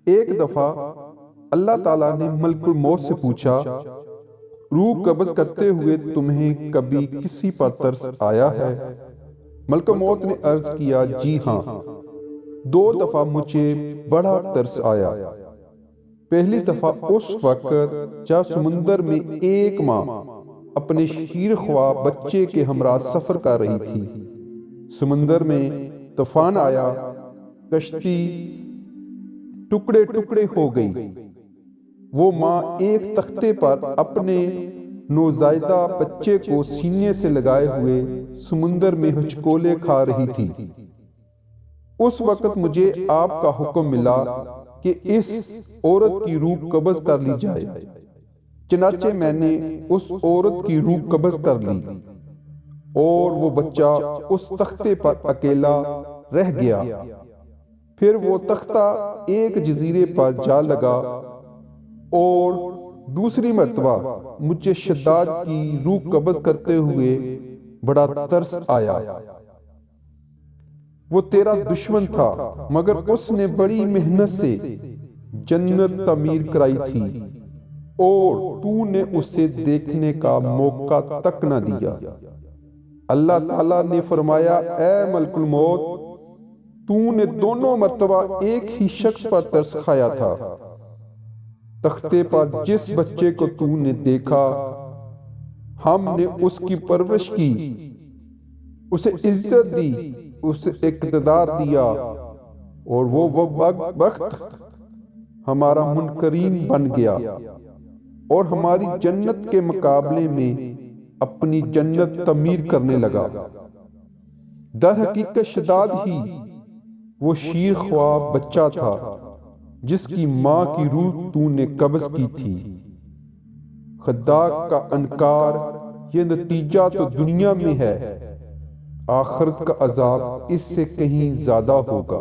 ایک دفعہ اللہ تعالیٰ نے ملک الموت سے پوچھا، روح قبض کرتے ہوئے تمہیں کبھی کسی پر ترس آیا ہے؟ ملک الموت نے عرض کیا، جی ہاں، 2 دفعہ مجھے بڑا ترس آیا۔ پہلی دفعہ اس وقت جب سمندر میں ایک ماں اپنے شیر خواہ بچے کے ہمراہ سفر کر رہی تھی۔ سمندر میں طوفان آیا، کشتی ٹکڑے ٹکڑے ہو گئی۔ وہ ماں ایک تختے پر اپنے نوزائیدہ بچے کو سینے سے لگائے ہوئے سمندر میں ہچکولے کھا رہی تھی۔ اس وقت مجھے آپ کا حکم ملا کہ اس عورت کی روح قبض کر لی جائے۔ چنانچہ میں نے اس عورت کی روح قبض کر لی اور وہ بچہ اس تختے پر اکیلا رہ گیا۔ پھر وہ تختہ ایک جزیرے پر جا لگا اور دوسری مرتبہ مجھے شداد کی روح قبض کرتے ہوئے بڑا ترس آیا۔ وہ تیرا دشمن تھا، مگر اس نے بڑی محنت سے جنت تعمیر کرائی تھی اور تو نے اسے دیکھنے کا موقع تک نہ دیا۔ اللہ تعالیٰ نے فرمایا، اے ملک الموت، تو نے دونوں مرتبہ ایک ہی شخص پر ترس کھایا تھا۔ تختے پر جس بچے کو تو نے دیکھا، ہم نے اس کی پرورش کی، اسے عزت دی، اسے اقتدار دیا، اور وہ وقت ہمارا منکرین بن گیا اور ہماری جنت کے مقابلے میں اپنی جنت تعمیر کرنے لگا۔ در حقیقت شداد ہی وہ شیر خواہ بچہ تھا جس کی ماں کی روح تو نے قبض کی تھی۔ خدا کا انکار، یہ نتیجہ تو دنیا میں ہے، آخرت کا عذاب اس سے کہیں زیادہ ہوگا۔